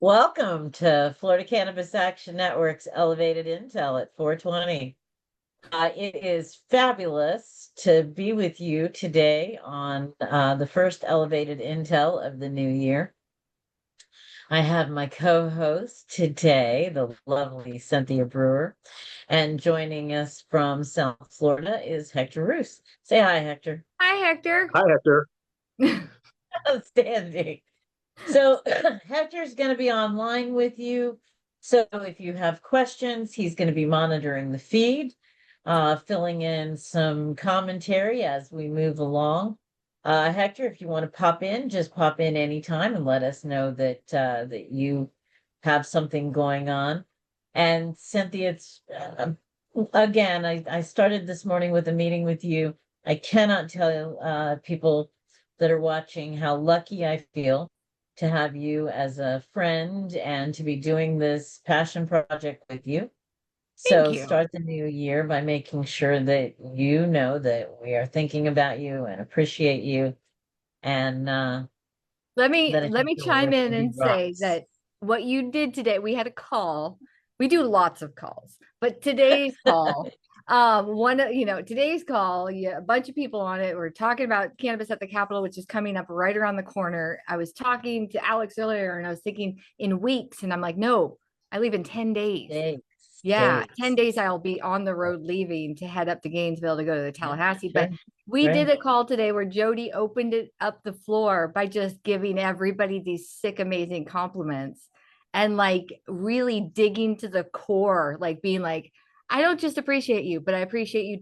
Welcome to Florida Cannabis Action Network's Elevated Intel at 420. It is fabulous to be with you today on the first Elevated Intel of the new year. I have my co-host today, the lovely Cynthia Brewer, and joining us from South Florida is Hector Roos. Say hi, Hector. Hi, Hector. Hi, Hector. Outstanding. So Hector's going to be online with you. So if you have questions, he's going to be monitoring the feed, filling in some commentary as we move along. Hector, if you want to pop in, just pop in anytime and let us know that that you have something going on. And Cynthia, it's again, I started this morning with a meeting with you. I cannot tell people that are watching how lucky I feel to have you as a friend and to be doing this passion project with you. Thank So you. start the new year by making sure that you know that we are thinking about you and appreciate you. And Let me that I think your chime work in will be and say rocks. that what you did today, we had a call. We do lots of calls, but today's call, today's call, yeah, a bunch of people on it. We're talking about cannabis at the Capitol, which is coming up right around the corner. I was talking to Alex earlier and I was thinking in weeks, and I'm like, no, I leave in 10 days. Thanks. Yeah, 10 days I'll be on the road leaving to head up to Gainesville to go to the Tallahassee. Sure, But we sure. did a call today where Jodi opened it up the floor by just giving everybody these sick, amazing compliments and like really digging to the core, like being like, I don't just appreciate you, but I appreciate you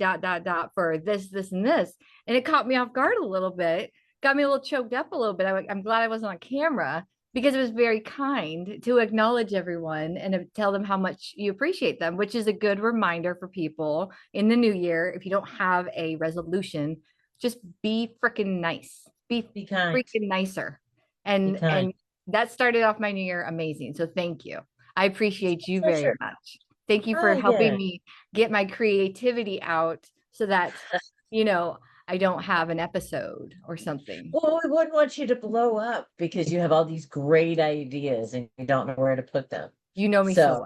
for this, this, and this. And it caught me off guard a little bit, got me a little choked up a little bit. I'm glad I wasn't on camera because it was very kind to acknowledge everyone and to tell them how much you appreciate them, which is a good reminder for people in the new year. If you don't have a resolution, just be freaking nice, be kind. freaking nicer. And that started off my new year amazing. So thank you. I appreciate you very much. Thank you for helping me get my creativity out so that, I don't have an episode or something. Well, we wouldn't want you to blow up because you have all these great ideas and you don't know where to put them. You know me so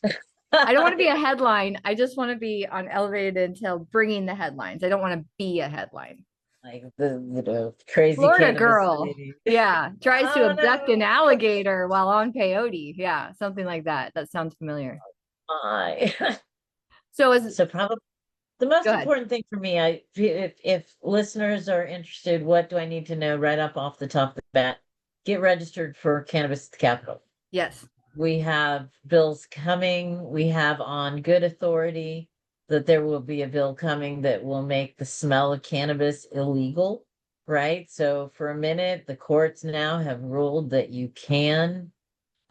well. I don't want to be a headline. I just want to be on Elevated until bringing the headlines. I don't want to be a headline. Like the crazy Florida girl. lady. Yeah. Tries to abduct an alligator while on peyote. Yeah. Something like that. That sounds familiar. So probably the most important thing for me, if listeners are interested, what do I need to know right up off the top of the bat? Get registered for Cannabis at the Capitol. Yes. We have bills coming. We have on good authority that there will be a bill coming that will make the smell of cannabis illegal, right? So for a minute, the courts now have ruled that you can,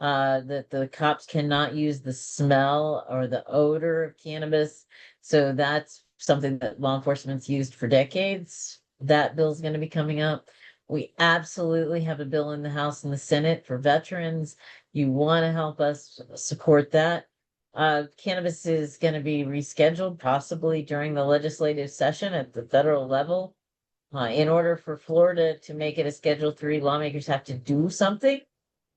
that the cops cannot use the smell or the odor of cannabis. So that's something that law enforcement's used for decades. That bill's going to be coming up. We absolutely have a bill in the House and the Senate for veterans. You want to help us support that. Cannabis is going to be rescheduled possibly during the legislative session at the federal level. In order for Florida to make it a Schedule 3, lawmakers have to do something.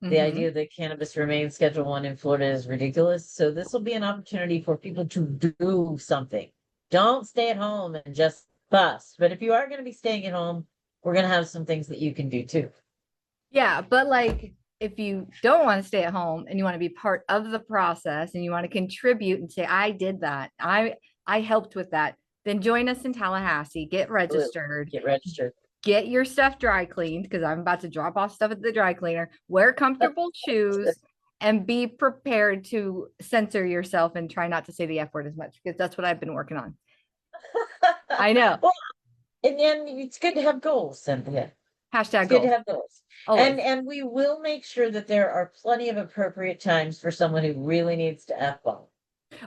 The idea that cannabis remains Schedule 1 in Florida is ridiculous. So this will be an opportunity for people to do something. Don't stay at home and just bust. But if you are going to be staying at home, we're going to have some things that you can do too. Yeah, but like if you don't want to stay at home and you want to be part of the process and you want to contribute and say, I did that, I helped with that, then join us in Tallahassee, get registered. Get your stuff dry cleaned because I'm about to drop off stuff at the dry cleaner. Wear comfortable shoes and be prepared to censor yourself and try not to say the F word as much because that's what I've been working on. I know. Well, and then it's good to have goals, Cynthia. Hashtag good to have goals. Always. And we will make sure that there are plenty of appropriate times for someone who really needs to F-bomb.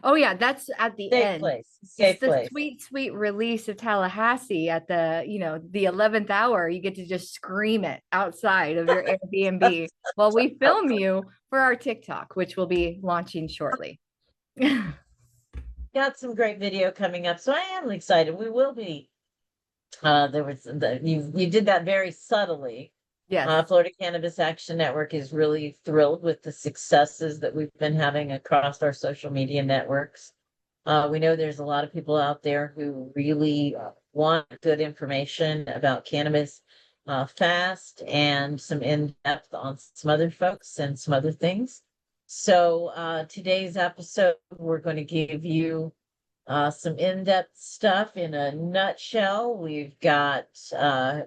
Oh yeah, that's at the end. Safe the place. Sweet release of Tallahassee at the, the 11th hour. You get to just scream it outside of your Airbnb while we film you for our TikTok, which will be launching shortly. Got some great video coming up, so I am excited. We will be. You did that very subtly. Yes. Florida Cannabis Action Network is really thrilled with the successes that we've been having across our social media networks. We know there's a lot of people out there who really want good information about cannabis fast and some in-depth on some other folks and some other things. So today's episode, we're going to give you some in-depth stuff in a nutshell. We've got a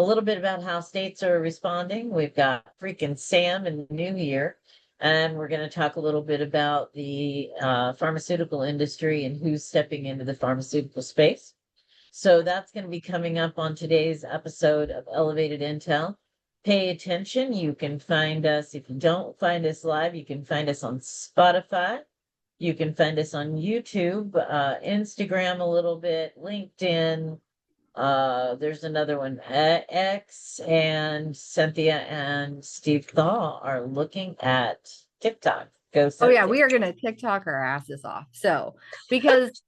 little bit about how states are responding. We've got Freakin SAM in the new year. And we're going to talk a little bit about the pharmaceutical industry and who's stepping into the pharmaceutical space. So that's going to be coming up on today's episode of Elevated Intel. Pay attention. You can find us, if you don't find us live, you can find us on Spotify. You can find us on YouTube, Instagram a little bit, LinkedIn. There's another one, X, and Cynthia and Steve Thaw are looking at TikTok. Go Oh yeah, Cynthia. we are gonna TikTok our asses off. So because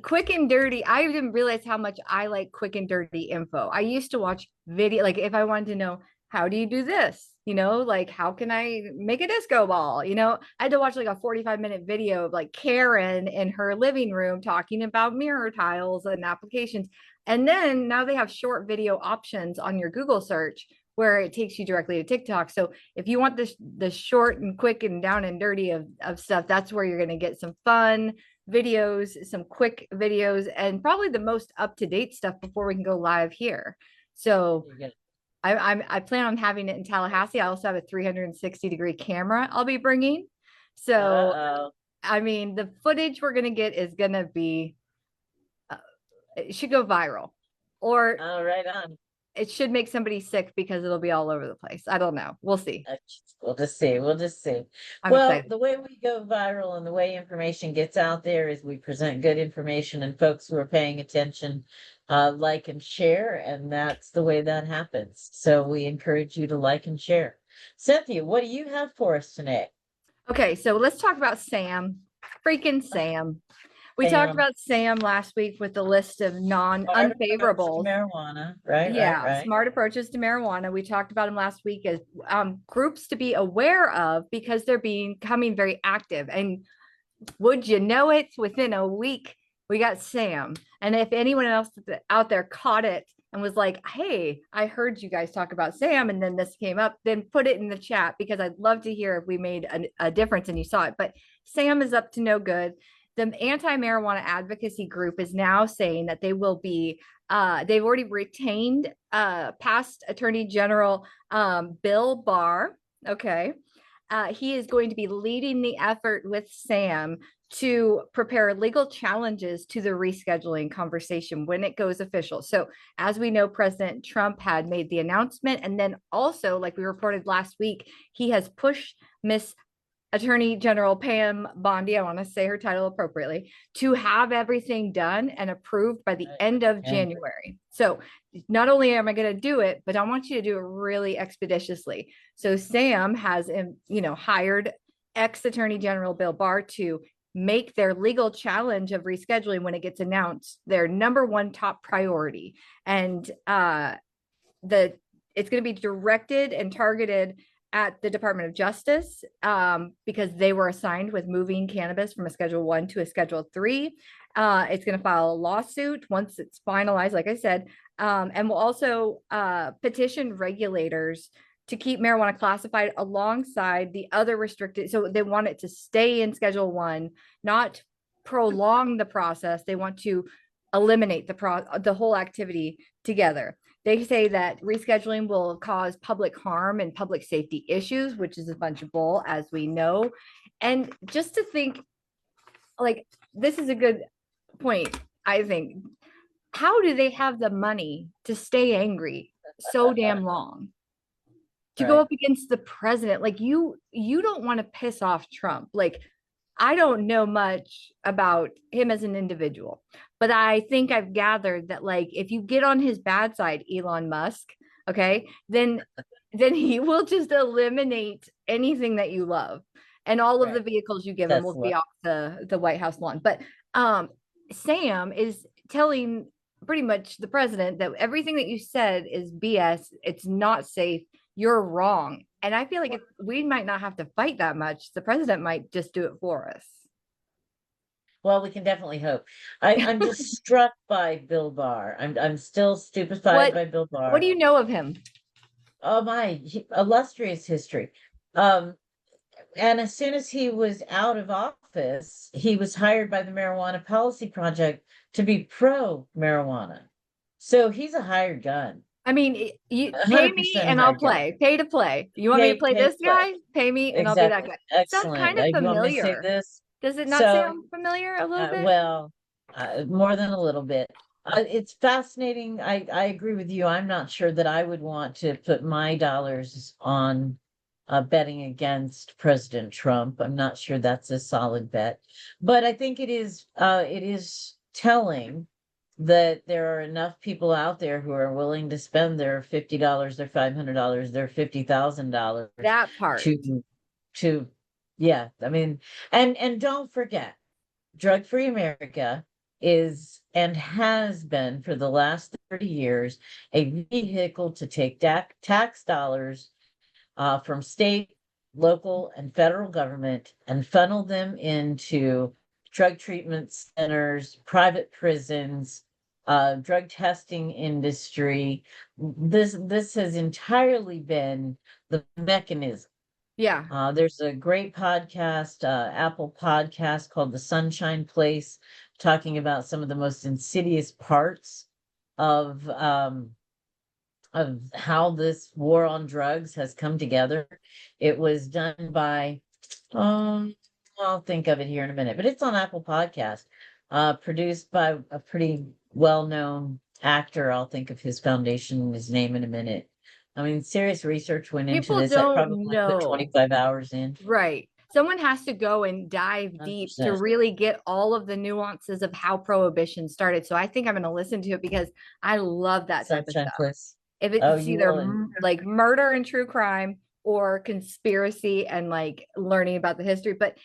quick and dirty, I didn't realize how much I like quick and dirty info. I used to watch video, like if I wanted to know how do you do this, like how can I make a disco ball? I had to watch like a 45-minute video of like Karen in her living room talking about mirror tiles and applications. And then now they have short video options on your Google search where it takes you directly to TikTok. So if you want the short and quick and down and dirty of stuff, that's where you're going to get some fun videos, some quick videos, and probably the most up-to-date stuff before we can go live here. So I plan on having it in Tallahassee. I also have a 360-degree camera I'll be bringing. So I mean, the footage we're going to get is going to be it should go viral, or right on. It should make somebody sick because it'll be all over the place. I don't know. We'll see. We'll just see. We'll just see. I'm well, excited. The way we go viral and the way information gets out there is we present good information, and folks who are paying attention like and share, and that's the way that happens. So we encourage you to like and share. Cynthia, what do you have for us tonight? Okay, so let's talk about Sam. Freakin SAM. We talked about Sam last week with the list of non-unfavorables. Marijuana, right? Yeah, right. Smart approaches to marijuana. We talked about them last week as groups to be aware of because they're becoming very active. And would you know it, within a week, we got Sam. And if anyone else out there caught it and was like, hey, I heard you guys talk about Sam and then this came up, then put it in the chat because I'd love to hear if we made a difference and you saw it. But Sam is up to no good. The anti-marijuana advocacy group is now saying that they will be they've already retained past Attorney General Bill Barr. Okay. He is going to be leading the effort with Sam to prepare legal challenges to the rescheduling conversation when it goes official. So as we know, President Trump had made the announcement. And then also, like we reported last week, he has pushed Miss Attorney General Pam Bondi, I want to say her title appropriately, to have everything done and approved by the end of January. So not only am I going to do it, but I want you to do it really expeditiously. So Sam has, hired ex-Attorney General Bill Barr to make their legal challenge of rescheduling when it gets announced their number one top priority. And it's going to be directed and targeted at the Department of Justice because they were assigned with moving cannabis from a Schedule 1 to a Schedule 3. It's going to file a lawsuit once it's finalized, like I said, and will also petition regulators to keep marijuana classified alongside the other restricted. So they want it to stay in Schedule 1, not prolong the process. They want to eliminate the whole activity together. They say that rescheduling will cause public harm and public safety issues, which is a bunch of bull, as we know. And just to think, like, this is a good point, I think. How do they have the money to stay angry so damn long? To go up against the president? Like, you don't want to piss off Trump. Like, I don't know much about him as an individual, but I think I've gathered that, like, if you get on his bad side, Elon Musk, okay, then he will just eliminate anything that you love, and all of the vehicles you give him will be off the White House lawn. But Sam is telling pretty much the president that everything that you said is BS. It's not safe. You're wrong. And I feel like we might not have to fight that much. The president might just do it for us. Well, we can definitely hope. I'm just struck by Bill Barr. I'm still stupefied by Bill What do Barr. you know of him? Oh my, illustrious history. Um, and as soon as he was out of office, he was hired by the Marijuana Policy Project to be pro marijuana. So he's a hired gun, I mean, you pay me 100% a and I'll hired gun. play. Pay to play. You want me to play Pay this to play. guy? Pay me and I'll be that Exactly. guy. Sounds Excellent. kind of You want me to say familiar. this? Does it not So, sound familiar a little bit? well, more than a little bit. It's fascinating. I agree with you. I'm not sure that I would want to put my dollars on betting against President Trump. I'm not sure that's a solid bet, but I think it is telling that there are enough people out there who are willing to spend their $50, their $500, their $50,000 That part. to yeah. I mean, and don't forget, Drug-Free America is and has been for the last 30 years a vehicle to take tax dollars from state, local, and federal government and funnel them into drug treatment centers, private prisons, drug testing industry. This has entirely been the mechanism. Yeah. There's a great podcast, Apple podcast called The Sunshine Place, talking about some of the most insidious parts of how this war on drugs has come together. It was done by, I'll think of it here in a minute, but it's on Apple Podcast, produced by a pretty well-known actor. I'll think of his foundation, his name in a minute. I mean, serious research went into People this. I don't probably put know. 25 hours in. Right. Someone has to go and dive deep to 100%. really get all of the nuances of how prohibition started. So I think I'm going to listen to it because I love that type of Sunshine stuff. Place. If Oh, it's you either will. like murder and true crime or conspiracy and like learning about the history, but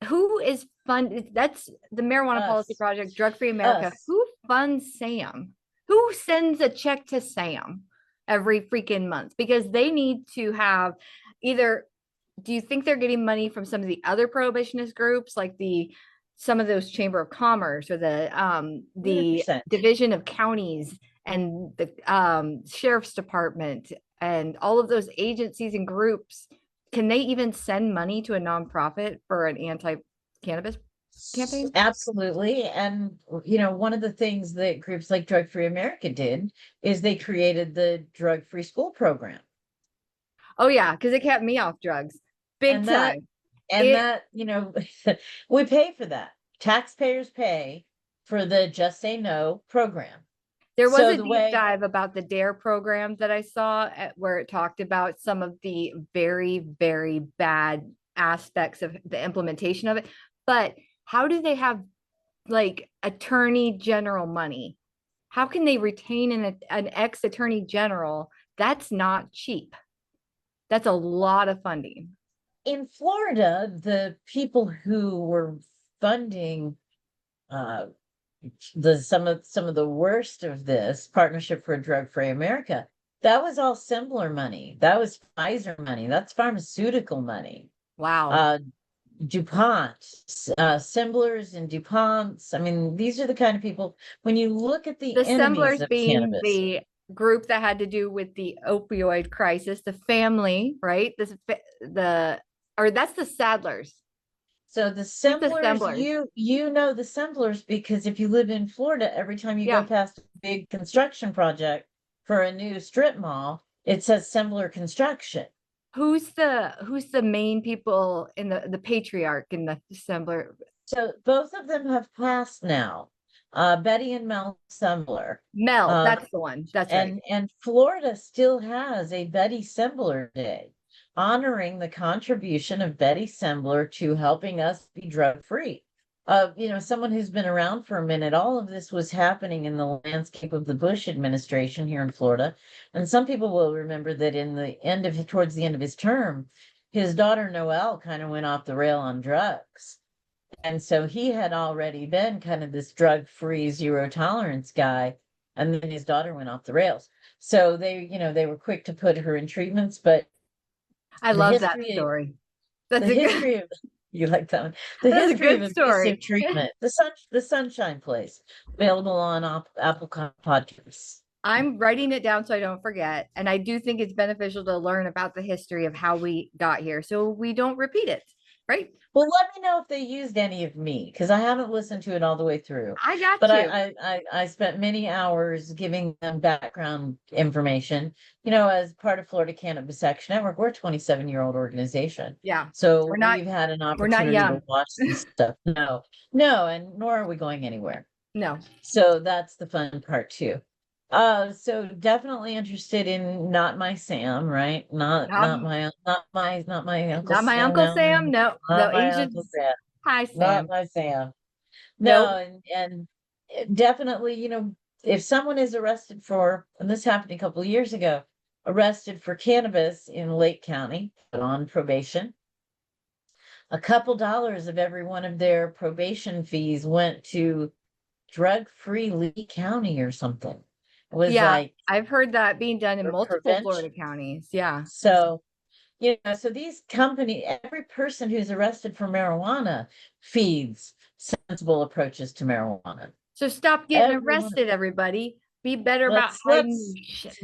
who is fund? That's the Marijuana Policy Us. Project, Drug-Free America. Us. Who funds Sam? Who sends a check to Sam every freaking month? Because they need to have either. Do you think they're getting money from some of the other prohibitionist groups, like some of those Chamber of Commerce or the 100%. Division of Counties and the Sheriff's Department and all of those agencies and groups? Can they even send money to a nonprofit for an anti-cannabis campaign? Absolutely. And, one of the things that groups like Drug-Free America did is they created the drug-free school program. Oh yeah, because it kept me off drugs big time. We pay for that. Taxpayers pay for the Just Say No program. There was a deep dive about the DARE program that I saw where it talked about some of the very, very bad aspects of the implementation of it. But how do they have like attorney general money? How can they retain an ex-attorney general? That's not cheap. That's a lot of funding. In Florida, the people who were funding some of the worst of this Partnership for a Drug-Free America, that was all similar money. That was Pfizer money. That's pharmaceutical money. Wow. DuPont, Semblers and DuPonts. I mean, these are the kind of people, when you look at the enemies Semblers of being cannabis. the group that had to do with the opioid crisis, the family, right? That's the Sadlers. So the Semblers, you know the Semblers because if you live in Florida, every time you go past a big construction project for a new strip mall, it says Sembler Construction. Who's the main people in the patriarch in the Sembler? So both of them have passed now. Betty and Mel Sembler. Mel, that's the one. That's right. And Florida still has a Betty Sembler Day, honoring the contribution of Betty Sembler to helping us be drug free. Someone who's been around for a minute, all of this was happening in the landscape of the Bush administration here in Florida. And some people will remember that towards the end of his term, his daughter Noelle kind of went off the rail on drugs. And so he had already been kind of this drug-free, zero tolerance guy. and then his daughter went off the rails. So they were quick to put her in treatments, but I the love that history story. the That's a good, history of you like that one. The that's a history of good abusive story. treatment. The Sunshine Place, available on Apple Podcasts. I'm writing it down so I don't forget. And I do think it's beneficial to learn about the history of how we got here so we don't repeat it. Right. Well, let me know if they used any of me, because I haven't listened to it all the way through. I got But you. I spent many hours giving them background information. As part of Florida Cannabis Action Network, we're a 27-year-old organization. Yeah. So We're not we've had an we're not opportunity to young. watch this stuff. No, and nor are we going anywhere. No. So that's the fun part too. So definitely interested in not my Sam, right? Not Not, not my not my not my Uncle not my Sam. Uncle No, Sam. No, not no, my Asian. Uncle Sam. Hi, Not Sam. my Sam. No, No. and definitely, if someone is arrested and this happened a couple of years ago, arrested for cannabis in Lake County, but on probation, a couple dollars of every one of their probation fees went to drug-free Lee County or something. It was Yeah, like I've heard that being done in for multiple prevention. Florida counties. Yeah. So, so these companies, every person who's arrested for marijuana feeds sensible approaches to marijuana. So stop getting Everyone. arrested, everybody. Be better about hiding Let's shit.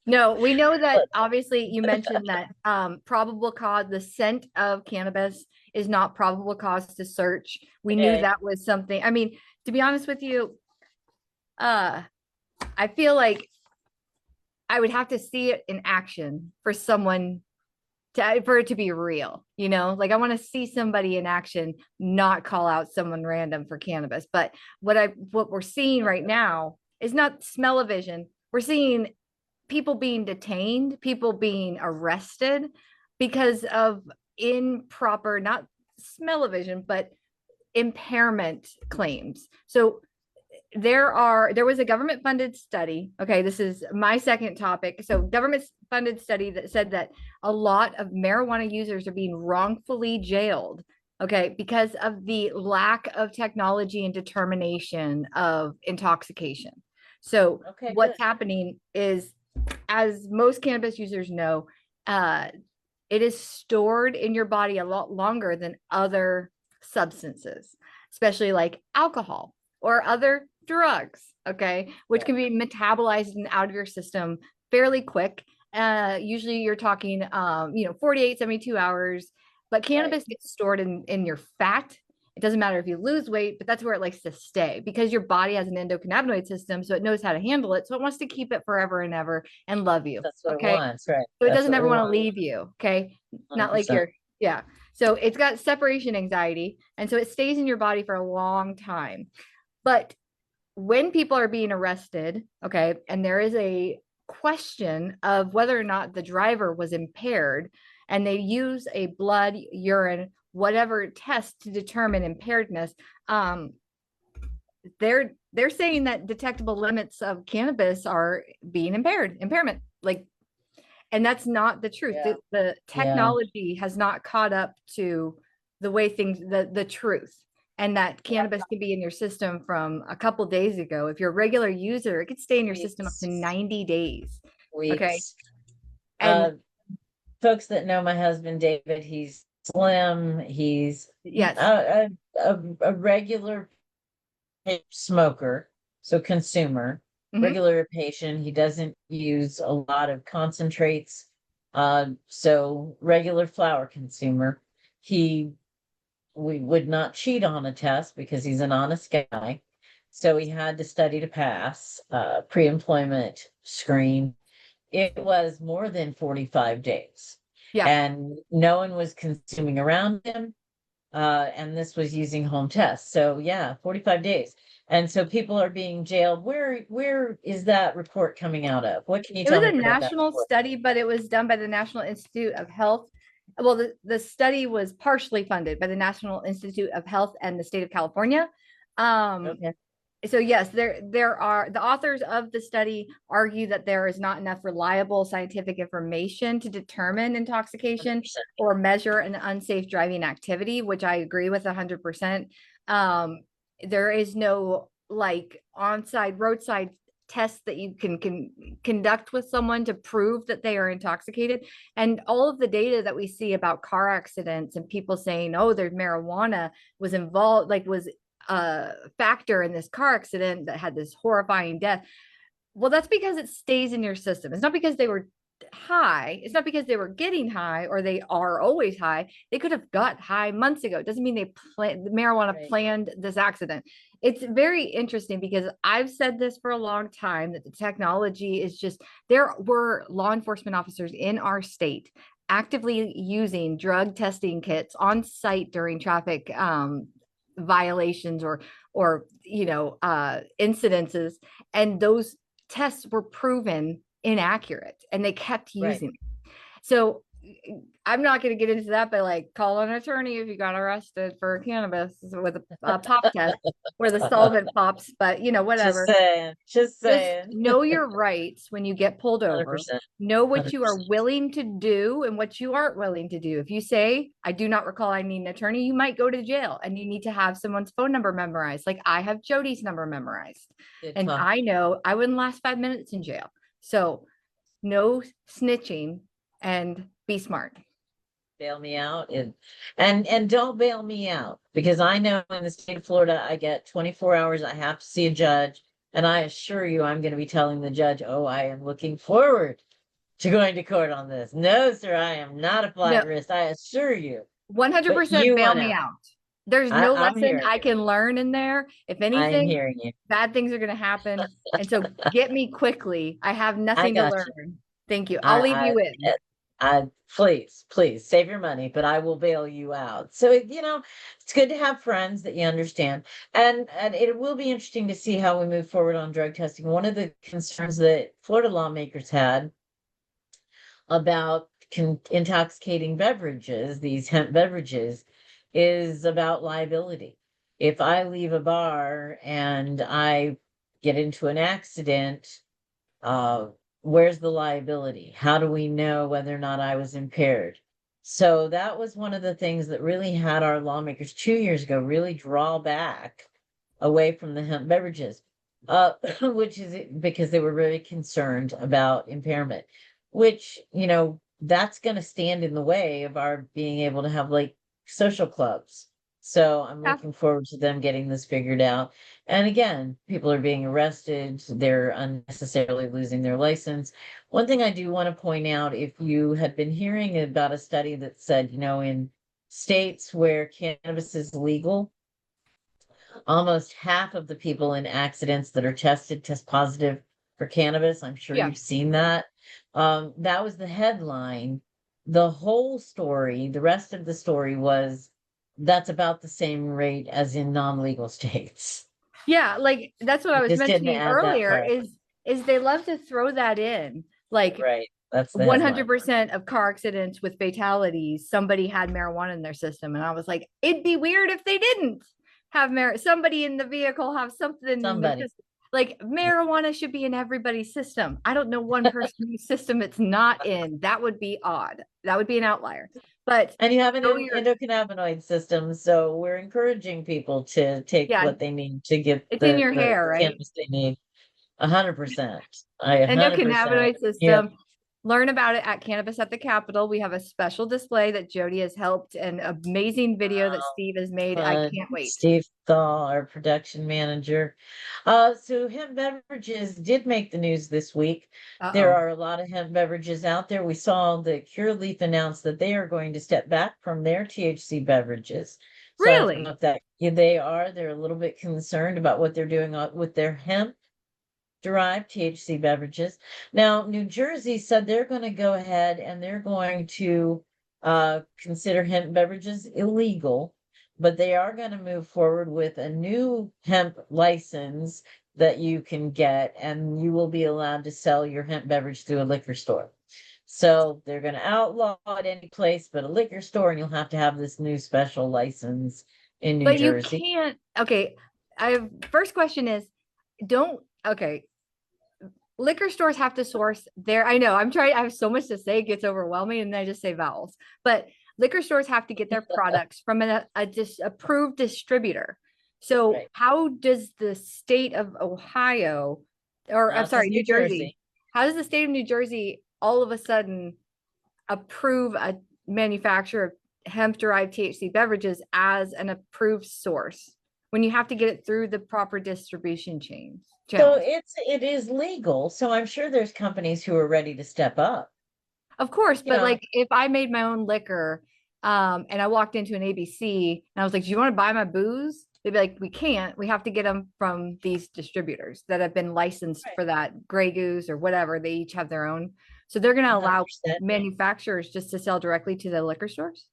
No, we know that let- obviously you mentioned that probable cause, the scent of cannabis is not probable cause to search. We knew okay. that was something. I mean, to be honest with you, I feel like I would have to see it in action for someone for it to be real, like I want to see somebody in action, not call out someone random for cannabis. But what we're seeing right now is not smell-o-vision. We're seeing people being detained, people being arrested because of improper, not smell-o-vision, but impairment claims. So there was a government funded study. Okay, this is my second topic. So government funded study that said that a lot of marijuana users are being wrongfully jailed, okay, because of the lack of technology and determination of intoxication. So Okay, good. what's happening is, as most cannabis users know, it is stored in your body a lot longer than other substances, especially like alcohol or other drugs, okay, which can be metabolized and out of your system fairly quick. Usually you're talking 48, 72 hours, but cannabis gets stored in your fat. It doesn't matter if you lose weight, but that's where it likes to stay because your body has an endocannabinoid system, so it knows how to handle it. So it wants to keep it forever and ever and love you. That's what it Okay. wants, right? So it That's doesn't what ever we want to want. leave you. Okay. Not like 100%. yeah. So it's got separation anxiety. And so it stays in your body for a long time. But when people are being arrested, okay, and there is a question of whether or not the driver was impaired, and they use a blood, urine, whatever test to determine impairedness, they're saying that detectable limits of cannabis are being impairment, like, and that's not the truth. Yeah. The technology has not caught up to the way the truth, and that cannabis can be in your system from a couple days ago. If you're a regular user, it could stay in your system up to 90 days. Okay. Weeks. And Folks that know my husband, David, he's slim. He's yes, a regular smoker, so consumer, regular patient. He doesn't use a lot of concentrates. So regular flower consumer. We would not cheat on a test because he's an honest guy. So he had to study to pass pre-employment screen. It was more than 45 days. yeah. And no one was consuming around him. And this was using home tests. So yeah, 45 days. And so people are being jailed. Where is that report coming out of? What can you It tell was me a about that national report? study, but it was done by the National Institute of Health. Well, the study was partially funded by the National Institute of Health and the state of California. Okay. So yes, there are, the authors of the study argue that there is not enough reliable scientific information to determine intoxication 100%. or measure an unsafe driving activity, which I agree with 100%. There is no like roadside tests that you can conduct with someone to prove that they are intoxicated. And all of the data that we see about car accidents and people saying, oh, there's marijuana was involved, like was a factor in this car accident that had this horrifying death. Well, that's because it stays in your system. It's not because they were high. It's not because they were getting high or they are always high. They could have got high months ago. It doesn't mean they marijuana planned this accident. It's very interesting because I've said this for a long time that the technology is just, there were law enforcement officers in our state actively using drug testing kits on site during traffic violations or incidences, and those tests were proven inaccurate and they kept using it. So I'm not going to get into that, but like call an attorney if you got arrested for cannabis with a pop test where the solvent pops, but whatever. Just saying. Know your rights when you get pulled over. 100%. Know what you are willing to do and what you aren't willing to do. If you say, I do not recall I need an attorney, you might go to jail and you need to have someone's phone number memorized. Like I have Jodi's number memorized. And I know I wouldn't last 5 minutes in jail. So no snitching and be smart. Bail me out and don't bail me out, because I know in the state of Florida I get 24 hours. I have to see a judge, and I assure you I'm going to be telling the judge, oh, I am looking forward to going to court on this. No, sir, I am not a flight risk. I assure you. 100% bail me out. There's no lesson I can learn in there. If anything, bad things are going to happen. And so get me quickly. I have nothing to learn. Thank you. I'll leave you in. Please save your money, but I will bail you out. So, it's good to have friends that you understand. And it will be interesting to see how we move forward on drug testing. One of the concerns that Florida lawmakers had about intoxicating beverages, these hemp beverages, is about liability. If I leave a bar and I get into an accident, where's the liability? How do we know whether or not I was impaired? So that was one of the things that really had our lawmakers 2 years ago really draw back away from the hemp beverages, which is because they were really concerned about impairment, which, that's going to stand in the way of our being able to have like social clubs. So I'm looking forward to them getting this figured out. And again, people are being arrested. They're unnecessarily losing their license. One thing I do want to point out, if you had been hearing about a study that said, in states where cannabis is legal, almost half of the people in accidents that are tested test positive for cannabis. I'm sure you've seen that. That was the headline. The whole story, the rest of the story was, that's about the same rate as in non-legal states. Yeah, like that's what I was mentioning earlier is they love to throw that in. Like that's 100% of car accidents with fatalities, somebody had marijuana in their system. And I was like, it'd be weird if they didn't have somebody in the vehicle have something in the system. Like marijuana should be in everybody's system. I don't know one person's system it's not in. That would be odd. That would be an outlier. And you have an endocannabinoid system, so we're encouraging people to take what they need to get in your hair, right? Cannabis they need. 100%. Endocannabinoid system. Learn about it at Cannabis at the Capitol. We have a special display that Jodi has helped, an amazing video that Steve has made. I can't wait. Steve Thal, our production manager. So hemp beverages did make the news this week. There are a lot of hemp beverages out there. We saw the Curaleaf announce that they are going to step back from their THC beverages. So really? I don't know if they're a little bit concerned about what they're doing with their hemp derived THC beverages. Now, New Jersey said they're going to go ahead and they're going to consider hemp beverages illegal, but they are going to move forward with a new hemp license that you can get, and you will be allowed to sell your hemp beverage through a liquor store. So they're going to outlaw it any place but a liquor store, and you'll have to have this new special license in New Jersey. You can't. Okay. First question is, liquor stores have to source their, I know, I have so much to say, it gets overwhelming, and then I just say vowels. But liquor stores have to get their products from an approved distributor. So how does the state of Ohio or I'm Not just sorry, New New Jersey. Jersey. How does the state of New Jersey all of a sudden approve a manufacturer of hemp-derived THC beverages as an approved source when you have to get it through the proper distribution So channels? it is legal. So I'm sure there's companies who are ready to step up. Of course, You but know, like if I made my own liquor, and I walked into an ABC and I was like, "Do you want to buy my booze?" They'd be like, "We can't. We have to get them from these distributors that have been licensed right, for that Grey Goose or whatever. They each have their own. So they're going to allow 100%. manufacturers just to sell directly to the liquor stores.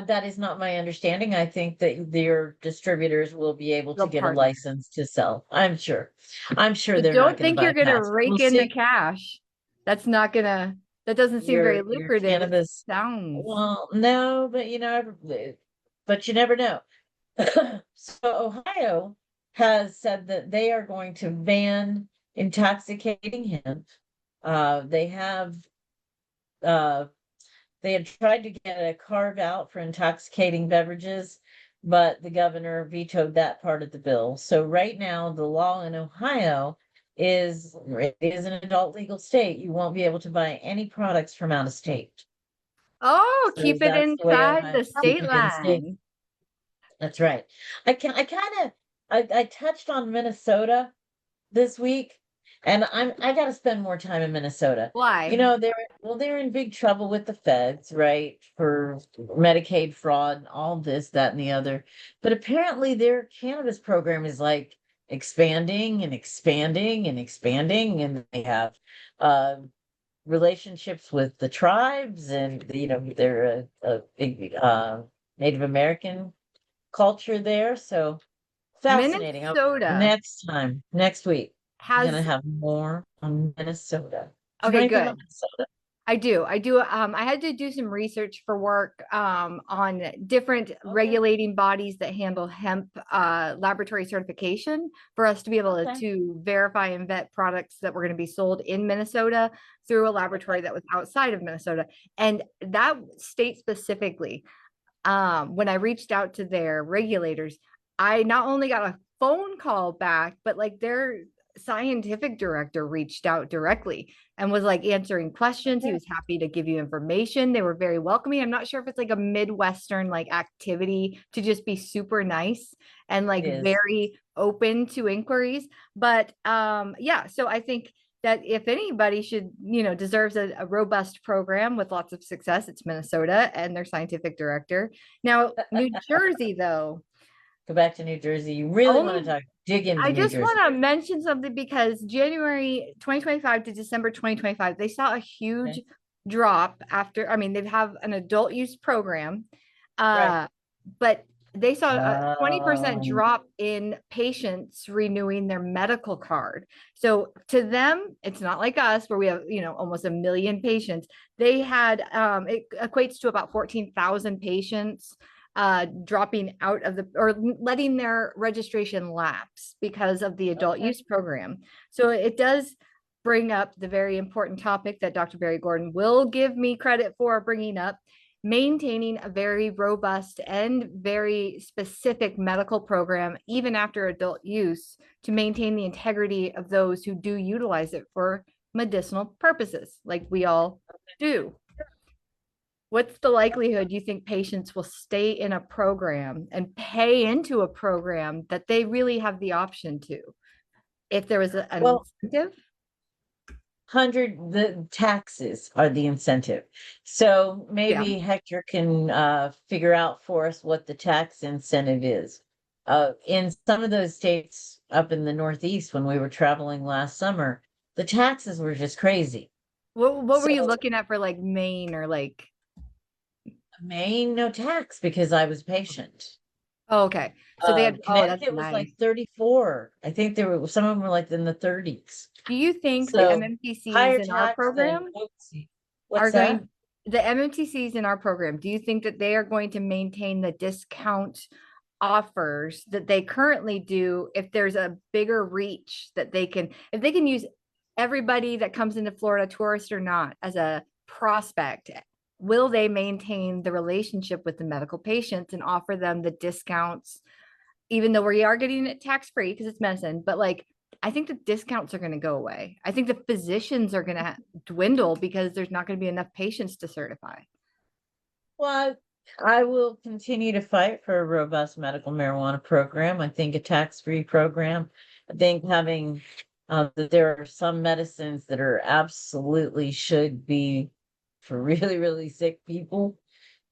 That is not my understanding. I think that their distributors will be able to They'll get a partner. license to sell. I'm sure. I'm sure So they're not don't going to think you're going to bypass. We'll rake in the see. cash. That's not going to, that doesn't seem very Your lucrative. It cannabis. sounds. Well, no, but but you never know. So Ohio has said that they are going to ban intoxicating hemp. They have uh they had tried to get a carve out for intoxicating beverages, but the governor vetoed that part of the bill. So right now, the law in Ohio is it is an adult legal state. You won't be able to buy any products from out of state. Oh, So keep it that's the way inside Ohio the keep state it in state. line. That's right. I kind of I touched on Minnesota this week, and I got to spend more time in Minnesota. You Why? know, they're in big trouble with the feds, right? For Medicaid fraud, and all this, that, and the other. But apparently their cannabis program is like expanding and expanding and expanding, and they have uh relationships with the tribes, and they're a big Native American culture there. So fascinating. Oh, Minnesota next week, I'm gonna has, have more on Minnesota. Do you know okay, anything about good. Minnesota? I do. I do. I had to do some research for work on different Okay, regulating bodies that handle hemp laboratory certification for us to be able okay, to verify and vet products that were going to be sold in Minnesota through a okay. laboratory that was outside of Minnesota. And that state specifically, when I reached out to their regulators, I not only got a phone call back, but like their scientific director reached out directly and was like answering questions. He Okay. was happy to give you information. They were very welcoming. I'm not sure if it's like a Midwestern like activity to just be super nice and It like is. very open to inquiries. But yeah, so I think that if anybody should, deserves a robust program with lots of success, it's Minnesota and their scientific director. Now, New Jersey, though, Go back to New Jersey. You really want only to dig into I New just Jersey. want to mention something because January 2025 to December 2025, they saw a huge Okay. drop after, I mean, they have an adult use program, Right. uh, but they saw a 20% Um, drop in patients renewing their medical card. So to them, it's not like us where we have, almost a million patients. They had, it equates to about 14,000 patients dropping out of the or letting their registration lapse because of the adult okay. use program. So it does bring up the very important topic that Dr. Barry Gordon will give me credit for bringing up, maintaining a very robust and very specific medical program, even after adult use, to maintain the integrity of those who do utilize it for medicinal purposes, like we all do. What's the likelihood you think patients will stay in a program and pay into a program that they really have the option to if there was an Well, incentive? the taxes are the incentive. So Yeah. maybe Hector can figure out for us what the tax incentive is. In some of those states up in the Northeast, when we were traveling last summer, the taxes were just crazy. What were So you looking at for like Maine or like, Maine, no tax because I was patient. oh, okay. So they had, oh, that's Connecticut was like nice. 34. I think some of them were like in the 30s. Do you think the So MMTCs higher in our tax than program potency. are What's that? going, the MMTCs in our program, do you think that they are going to maintain the discount offers that they currently do if there's a bigger reach that they can, if they can use everybody that comes into Florida, tourist or not, as a prospect? Will they maintain the relationship with the medical patients and offer them the discounts, even though we are getting it tax free because it's medicine, but like I think the discounts are going to go away. I think the physicians are going to dwindle because there's not going to be enough patients to certify. Well, I will continue to fight for a robust medical marijuana program. I think a tax-free program. I think having that there are some medicines that are absolutely should be for really, really sick people,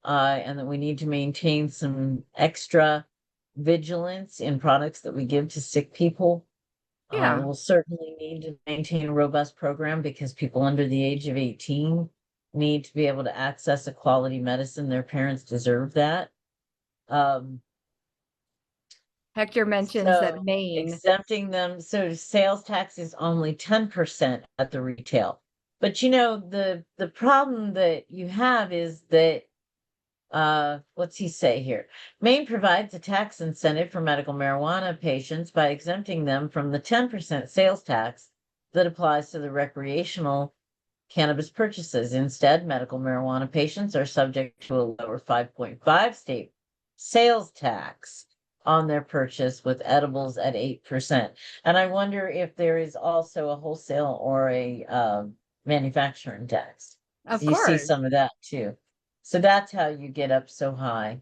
and that we need to maintain some extra vigilance in products that we give to sick people. Yeah. We'll certainly need to maintain a robust program because people under the age of 18 need to be able to access a quality medicine. Their parents deserve that. Um, Hector mentions that so Maine, exempting them, so sales tax is only 10% at the retail. But you know, the problem that you have is that what's he say here? Maine provides a tax incentive for medical marijuana patients by exempting them from the 10% sales tax that applies to the recreational cannabis purchases. Instead, medical marijuana patients are subject to a lower 5.5 state sales tax on their purchase, with edibles at 8%. And I wonder if there is also a wholesale or a manufacturing tax. of You see course. some of that too. So that's how you get up so high.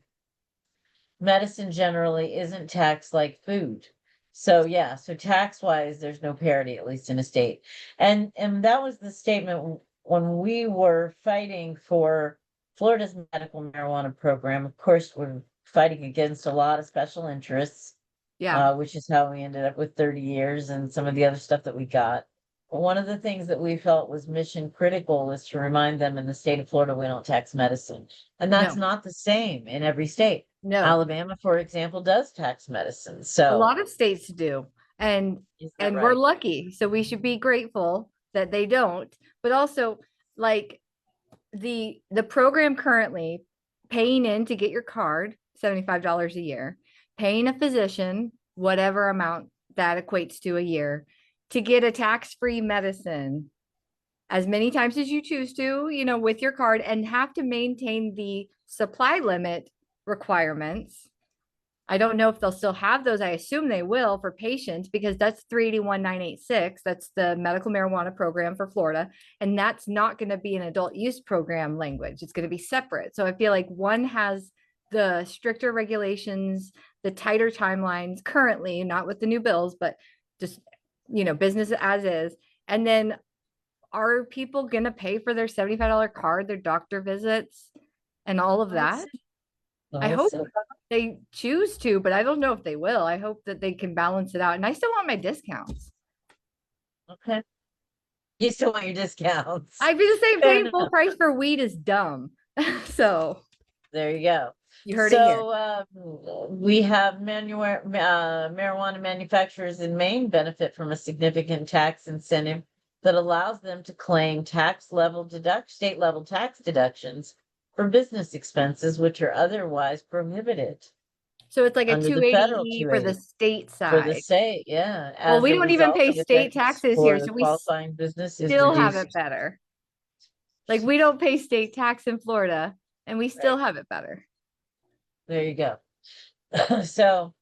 Medicine generally isn't taxed like food. So yeah, so tax wise, there's no parity, at least in a state. And that was the statement when we were fighting for Florida's medical marijuana program. Of course, we're fighting against a lot of special interests, Yeah. which is how we ended up with 30 years and some of the other stuff that we got. But one of the things that we felt was mission critical is to remind them in the state of Florida, we don't tax medicine. And that's No, not the same in every state. no. Alabama, for example, does tax medicine. A So lot of states do. And is that and we're right? lucky. So we should be grateful that they don't. But also like the program currently paying in to get your card, $75 a year, paying a physician, whatever amount that equates to a year, to get a tax-free medicine as many times as you choose to, with your card, and have to maintain the supply limit requirements. I don't know if they'll still have those. I assume they will for patients because that's 381,986. That's the medical marijuana program for Florida. And that's not going to be an adult use program language. It's going to be separate. So I feel like one has the stricter regulations, the tighter timelines currently, not with the new bills, but just, business as is. And then are people going to pay for their $75 card, their doctor visits, and all of that? I Let's hope see. they choose to, but I don't know if they will. I hope that they can balance it out. And I still want my discounts. Okay. You still want your discounts. I'd be the same. Fair Paying full enough. price for weed is dumb. So There you go. you heard it here. So we have marijuana manufacturers in Maine benefit from a significant tax incentive that allows them to claim state level tax deductions for business expenses, which are otherwise prohibited So it's like a under the federal 280E for the 280 state for the side. state. Yeah, Well, as we a don't even result, pay the state effective taxes here, score of so the we qualifying business is still have reduced. it better. Like we don't pay state tax in Florida, and we still Right. have it better. There you go. So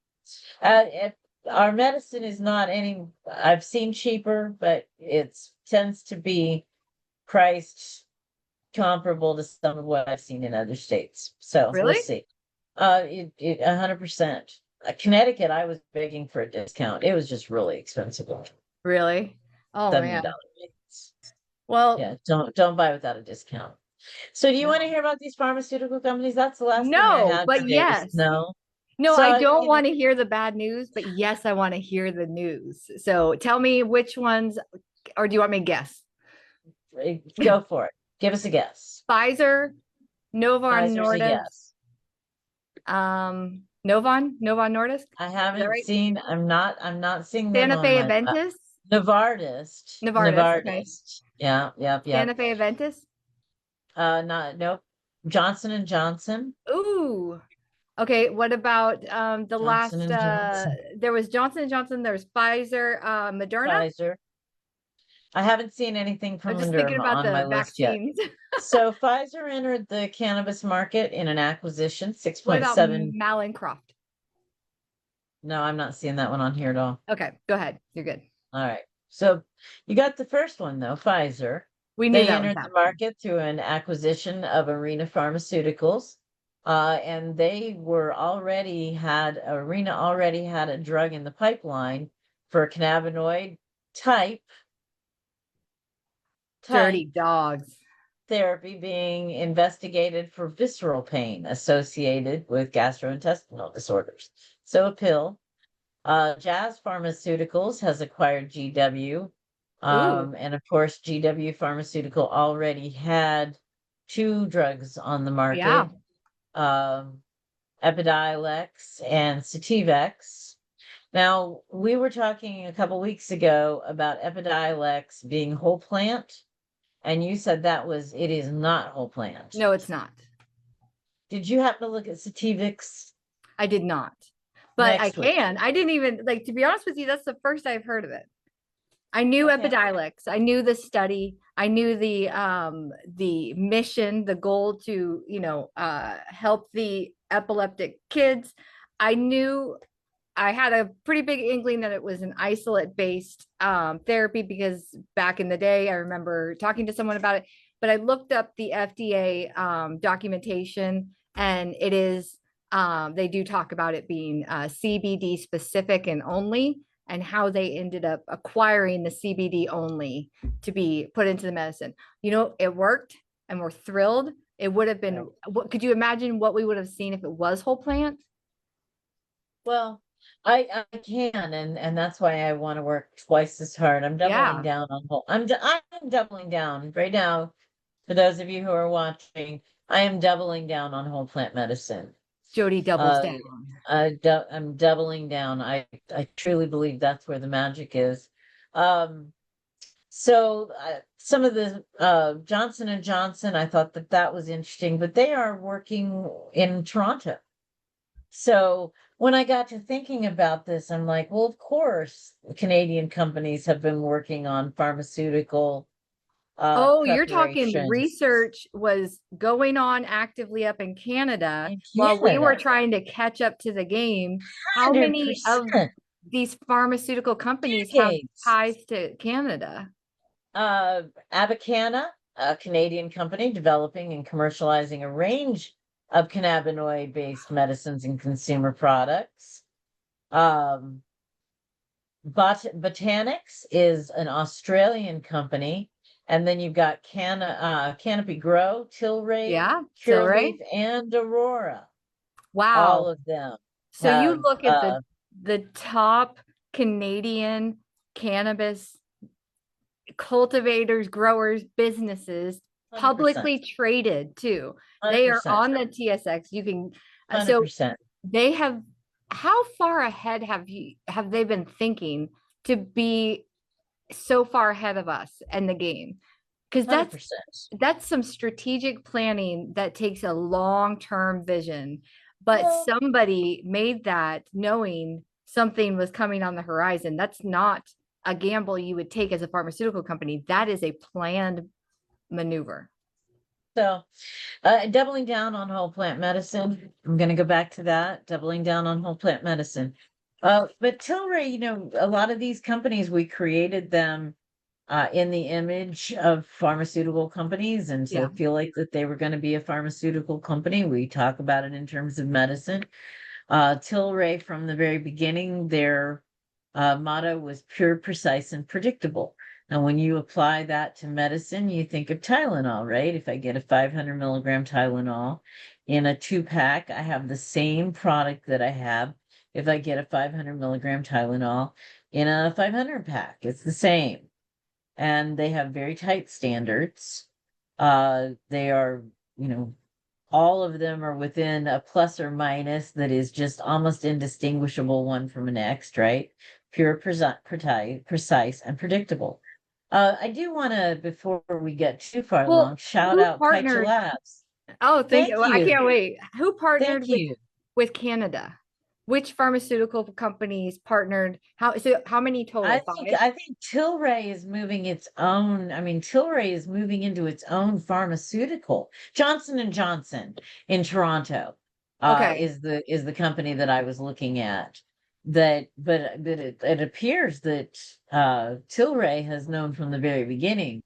if our medicine is not any, I've seen cheaper, but it's tends to be priced comparable to some of what I've seen in other states. So we'll Really? see. 100%. Connecticut, I was begging for a discount. It was just really expensive. Really? Oh man. $70. Well, Yeah, don't buy without a discount. So do you want to no. hear about these pharmaceutical companies? That's the last thing I No, had but today was yes. no. No, So I I, don't want to hear the bad news, but yes, I want to hear the news. So tell me which ones, or do you want me to guess? go for it. Give us a guess. Pfizer, Novartis Pfizer's a Nordisk, yes. Novan Nordisk. I Is that haven't right? seen, I'm not seeing them Santa on Fe my Aventis, Novartis. Novartis. Okay. Novartis. Yeah, yep, yep. Santa Fe Aventis. Not nope. Johnson and Johnson. Ooh. Okay. What about the Johnson last? and Johnson. There was Johnson and Johnson. There was Pfizer, Moderna. Pfizer. I haven't seen anything I'm from just thinking Moderna about on my the list yet. vaccines. So Pfizer entered the cannabis market in an acquisition, What about 6.7. Malencroft? No, I'm not seeing that one on here at all. Okay, go ahead. You're good. All right. So you got the first one though, Pfizer. We knew They that was entered the happening. market through an acquisition of Arena Pharmaceuticals. And Arena already had a drug in the pipeline for cannabinoid type Dirty type dogs. therapy being investigated for visceral pain associated with gastrointestinal disorders. So a pill. Jazz Pharmaceuticals has acquired GW. Ooh, And of course, GW Pharmaceutical already had two drugs on the yeah. market, um, Epidiolex and Sativex. Now, we were talking a couple weeks ago about Epidiolex being whole plant, and you said it is not whole plant. No, it's not. Did you happen to look at Sativex I did not. But I next week? can. I didn't even like to be honest with you, that's the first I've heard of it. I knew Okay. Epidiolex. I knew the study. I knew the mission, the goal to, help the epileptic kids. I knew I had a pretty big inkling that it was an isolate based therapy because back in the day, I remember talking to someone about it. But I looked up the FDA documentation, and it is they do talk about it being CBD specific and only, and how they ended up acquiring the CBD only to be put into the medicine. It worked, and we're thrilled. It would have been. What could you imagine what we would have seen if it was whole plant? Well, I can, and that's why I want to work twice as hard. I'm doubling Yeah, down on I'm doubling down right now. For those of you who are watching, I am doubling down on whole plant medicine. Jodi doubles Uh, down. I'm doubling down. I truly believe that's where the magic is. Um, some of the Johnson and Johnson, I thought that was interesting, but they are working in Toronto. So when I got to thinking about this, I'm like, well, of course, Canadian companies have been working on pharmaceutical Oh, you're talking preparations research was going on actively up in Canada in while we were Canada. trying to catch up to the game. How many of 100%. these pharmaceutical companies have Decades. ties to Canada? Avicanna, a Canadian company developing and commercializing a range of cannabinoid-based medicines and consumer products. Um, Botanics is an Australian company. And then you've got Canopy Grow, Tilray, Yeah, Curaleaf, Tilray. and Aurora. All Wow. of them So you have look at the top Canadian cannabis cultivators, growers, businesses, 100%, publicly traded too. They are 100%, on the TSX. You can so 100%. they have how far ahead have they been thinking to be so far ahead of us in the game? Because that's 100%. that's some strategic planning that takes a long-term vision. But Well, somebody made that knowing something was coming on the horizon. That's not a gamble you would take as a pharmaceutical company. That is a planned maneuver. so doubling down on whole plant medicine. I'm going to go back to that, doubling down on whole plant medicine. But Tilray, a lot of these companies, we created them in the image of pharmaceutical companies and to Yeah. feel like that they were going to be a pharmaceutical company. We talk about it in terms of medicine. Tilray, from the very beginning, their motto was pure, precise, and predictable. Now, when you apply that to medicine, you think of Tylenol, right? If I get a 500 milligram Tylenol in a 2-pack, I have the same product that I have if I get a 500 milligram Tylenol in a 500 pack. It's the same. And they have very tight standards. They are, you know, all of them are within a plus or minus that is just almost indistinguishable one from the next, right? Pure, precise, and predictable. I do want to, before we get too far along, Well, shout who out Kaycha partnered? Labs. Oh, thank Thank you. I you. can't wait. Who partnered Thank you. with Canada? Which pharmaceutical companies partnered? How many I total? think Five? I think Tilray is moving its own. I mean, Tilray is moving into its own pharmaceutical. Johnson and Johnson in Toronto Okay. is the company that I was looking at. but it appears that Tilray has known from the very beginning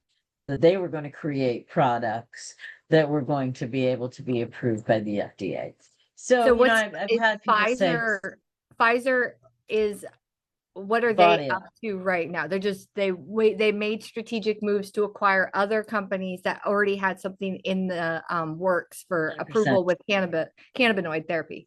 that they were going to create products that were going to be able to be approved by the FDA. So, So you know, what's I've is had people say Pfizer is what are bought they in. up to right now? They're just they made strategic moves to acquire other companies that already had something in the works for 100% approval with cannabinoid therapy.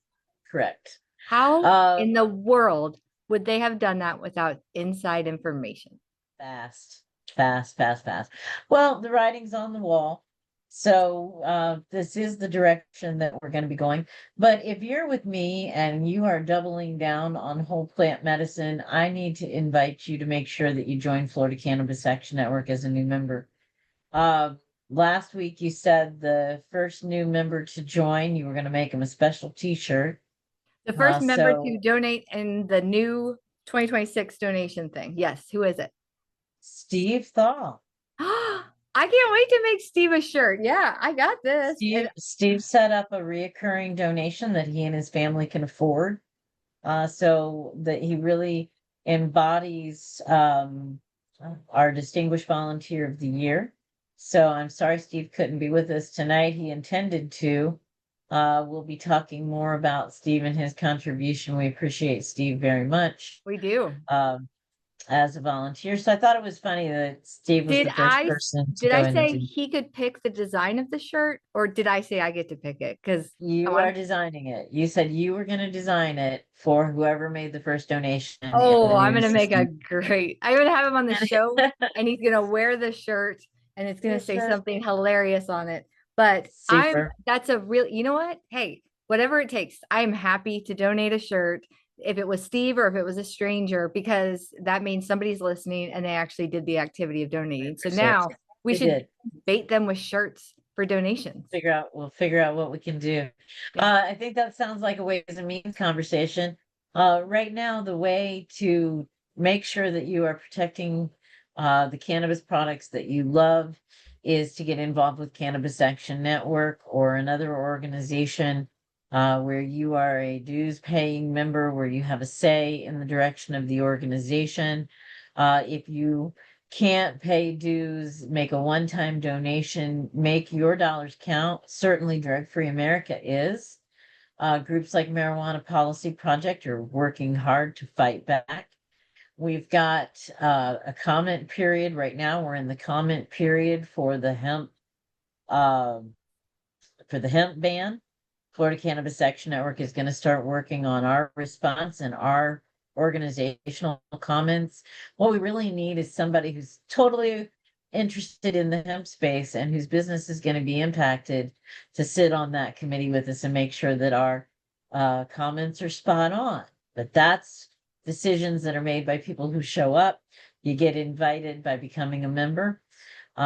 correct. How Uh, in the world would they have done that without inside information? Fast, fast, fast, fast. Well, the writing's on the wall. So this is the direction that we're going to be going. But if you're with me and you are doubling down on whole plant medicine, I need to invite you to make sure that you join Florida Cannabis Action Network as a new member. Uh, Last week you said the first new member to join, you were going to make them a special t-shirt. The first member to So donate in the new 2026 donation thing. Yes, who is it? Steve Thaw. I can't wait to make Steve a shirt. Yeah, I got this. And Steve set up a reoccurring donation that he and his family can afford. So that he really embodies our distinguished volunteer of the year. So I'm sorry Steve couldn't be with us tonight. He intended to. We'll be talking more about Steve and his contribution. We appreciate Steve very much. we do. Um, as a volunteer. So I thought it was funny that Steve was Did the first I person to did go I in and say do. he could pick the design of the shirt, or did I say I get to pick it? Because I You are want. designing it. You said you were going to design it for whoever made the first donation and Oh, the I'm new gonna make a assistant. great. I'm gonna have him on the show, and he's gonna wear the shirt, and it's gonna say Sure. something hilarious on it. But Super. that's a real. You know what? Hey, whatever it takes, I am happy to donate a shirt. If it was Steve or if it was a stranger, because that means somebody's listening and they actually did the activity of donating. So 100%. now we They should did. bait them with shirts for donations. We'll figure out what we can do. Yeah. I think that sounds like a ways and means conversation. Right now, the way to make sure that you are protecting the cannabis products that you love is to get involved with Cannabis Action Network or another organization where you are a dues paying member, where you have a say in the direction of the organization. If you can't pay dues, make a one-time donation, make your dollars count. Certainly, Drug Free America is. Groups like Marijuana Policy Project are working hard to fight back. We've got a comment period right now. We're in the comment period um, for the hemp ban. Florida Cannabis Action Network is going to start working on our response and our organizational comments. What we really need is somebody who's totally interested in the hemp space and whose business is going to be impacted to sit on that committee with us and make sure that our comments are spot on. But that's decisions that are made by people who show up. You get invited by becoming a member.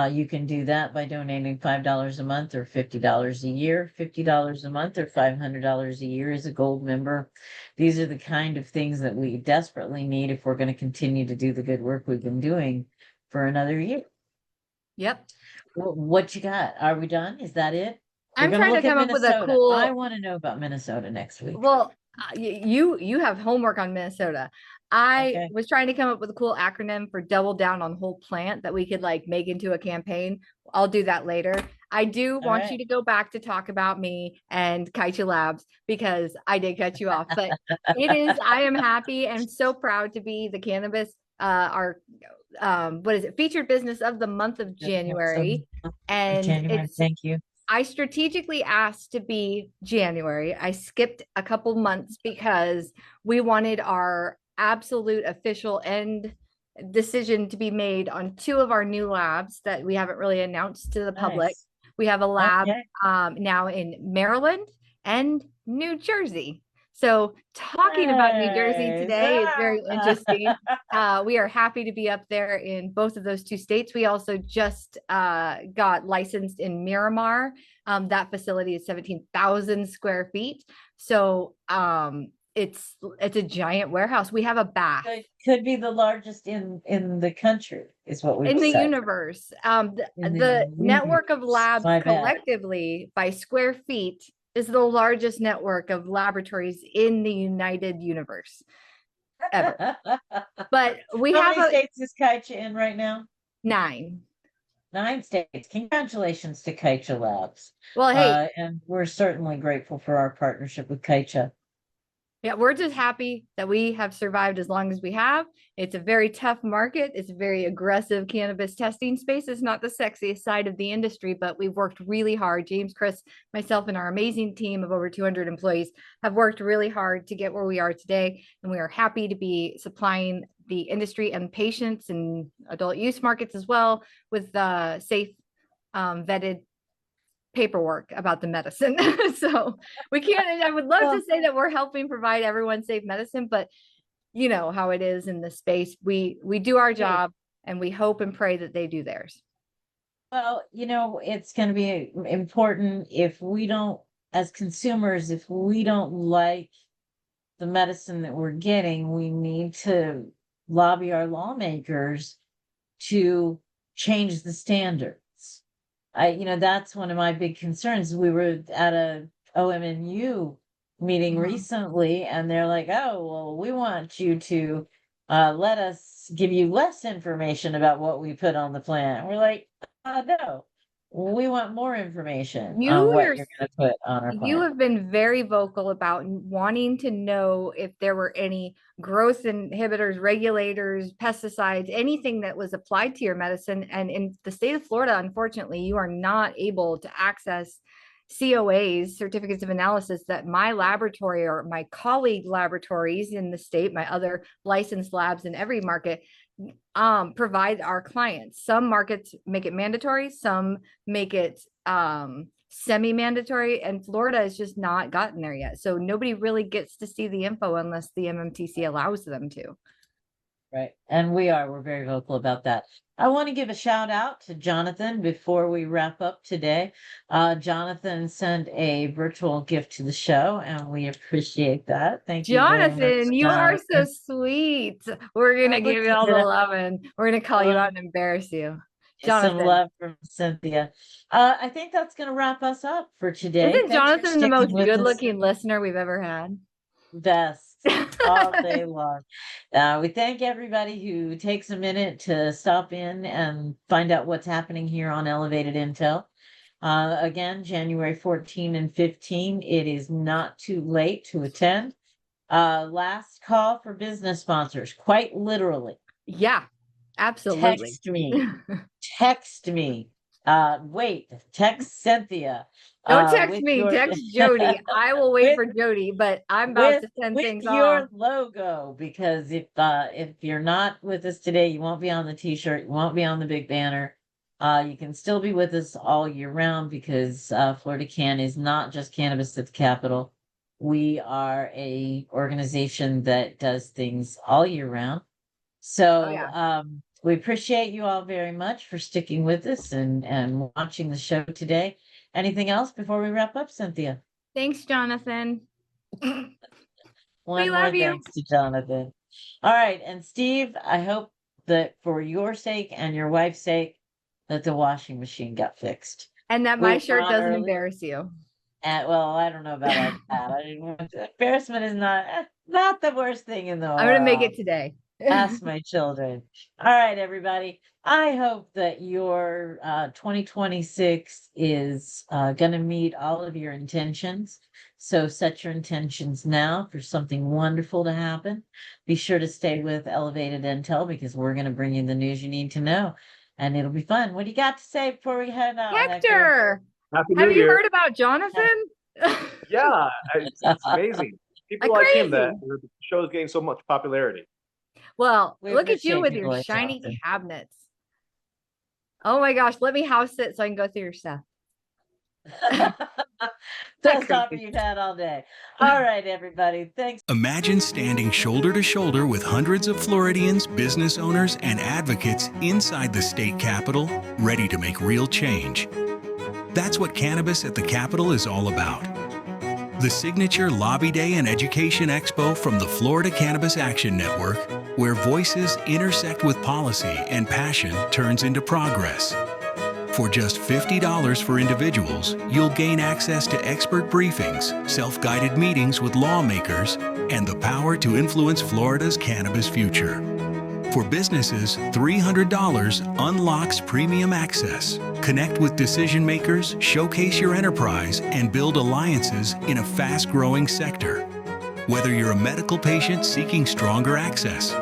You can do that by donating $5 a month or $50 a year. $50 a month or $500 a year as a gold member. These are the kind of things that we desperately need if we're going to continue to do the good work we've been doing for another year. Yep. What you got? Are we done? Is that it? We're I'm going to trying to look at come up with a Minnesota. I cool. want to know about Minnesota next week. Well, you have homework on Minnesota. I Okay. was trying to come up with a cool acronym for double down on whole plant that we could like make into a campaign. I'll do that later. I do All want right. you to go back to talk about me and Kaycha Labs because I did cut you off, but I am happy and so proud to be the cannabis, our, what is it? Featured business of the month of January. And January. Thank you. I strategically asked to be January. I skipped a couple months because we wanted our absolute official end decision to be made on two of our new labs that we haven't really announced to the public. Nice. We have a lab Okay. now in Maryland and New Jersey. So talking about New Jersey Nice. today is very interesting. We are happy to be up there in both of those two states. We also just got licensed in Miramar. That facility is 17,000 square feet. So it's a giant warehouse. We have a bath Could be the largest in the country, is what we've in the said. universe. In The network of universe. labs My bad. collectively by square feet is the largest network of laboratories in the United Universe. ever. But we How have many states is Kaycha in right now? 9. 9 states. Congratulations to Kaycha Labs. Well, hey, And we're certainly grateful for our partnership with Kaycha. yeah, we're just happy that we have survived as long as we have. It's a very tough market. It's a very aggressive cannabis testing space. It's not the sexiest side of the industry, but we've worked really hard. James, Chris, myself, and our amazing team of over 200 employees have worked really hard to get where we are today. And we are happy to be supplying the industry and patients and adult use markets as well with safe, vetted paperwork about the medicine. So we can't, I would love to say that we're helping provide everyone safe medicine, but you know how it is in this space. We do our job and we hope and pray that they do theirs. Well, it's going to be important if we don't, as consumers, if we don't like the medicine that we're getting, we need to lobby our lawmakers to change the standards. That's one of my big concerns. We were at a OMNU meeting recently, and they're like, oh, well, we want you to let us give you less information about what we put on the plan. We're like, no, we want more information on what you're going to put on our plan. You have been very vocal about wanting to know if there were any growth inhibitors, regulators, pesticides, anything that was applied to your medicine. And in the state of Florida, unfortunately, you are not able to access COAs, certificates of analysis, that my laboratory or my colleague laboratories in the state, my other licensed labs in every market, provide our clients. Some markets make it mandatory, some make it semi-mandatory, and Florida has just not gotten there yet. So nobody really gets to see the info unless the MMTC allows them to. Right. And we're very vocal about that. I want to give a shout out to Jonathan before we wrap up today. Jonathan sent a virtual gift to the show, and we appreciate that. Thank you, Jonathan. You are so sweet. We're going to give you all the love, and we're going to call you out and embarrass you. Jonathan. Some love from Cynthia. I think that's going to wrap us up for today. Isn't Jonathan the most good-looking listener we've ever had? Best. All day long. We thank everybody who takes a minute to stop in and find out what's happening here on Elevated Intel. Again, January 14 and 15, it is not too late to attend. Last call for business sponsors, quite literally. Yeah, absolutely. Text me. Text Cynthia. Don't text me, text Jodi. I will wait for Jodi, but I'm about to send things off. Your logo, because if you're not with us today, you won't be on the t-shirt, you won't be on the big banner. You can still be with us all year round because Florida Can is not just cannabis at the Capitol. We are a organization that does things all year round. So we appreciate you all very much for sticking with us and watching the show today. Anything else before we wrap up, Cynthia? Thanks, Jonathan. One more thanks to Jonathan. All right. And Steve, I hope that for your sake and your wife's sake, that the washing machine got fixed. And that my shirt doesn't embarrass you. Well, I don't know about that. Embarrassment is not the worst thing in the world. I'm going to make it today. Ask my children. All right, everybody. I hope that your 2026 is going to meet all of your intentions. So set your intentions now for something wonderful to happen. Be sure to stay with Elevated Intel because we're going to bring you the news you need to know. And it'll be fun. What do you got to say before we head out? Hector, have you heard about Jonathan? Yeah, it's amazing. People like him that the show is getting so much popularity. Well, look at you with your shiny cabinets. Oh my gosh, let me house it so I can go through your stuff. Best offer you've had all day. All right, everybody. Thanks. Imagine standing shoulder to shoulder with hundreds of Floridians, business owners, and advocates inside the state capitol, ready to make real change. That's what Cannabis at the Capitol is all about. The signature Lobby Day and Education Expo from the Florida Cannabis Action Network, where voices intersect with policy and passion turns into progress. For just $50 for individuals, you'll gain access to expert briefings, self-guided meetings with lawmakers, and the power to influence Florida's cannabis future. For businesses, $300 unlocks premium access. Connect with decision makers, showcase your enterprise, and build alliances in a fast-growing sector. Whether you're a medical patient seeking stronger access,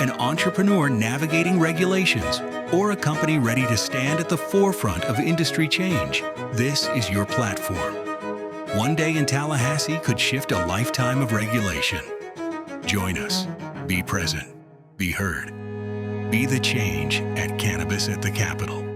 an entrepreneur navigating regulations, or a company ready to stand at the forefront of industry change, this is your platform. One day in Tallahassee could shift a lifetime of regulation. Join us. Be present. Be heard. Be the change at Cannabis at the Capitol.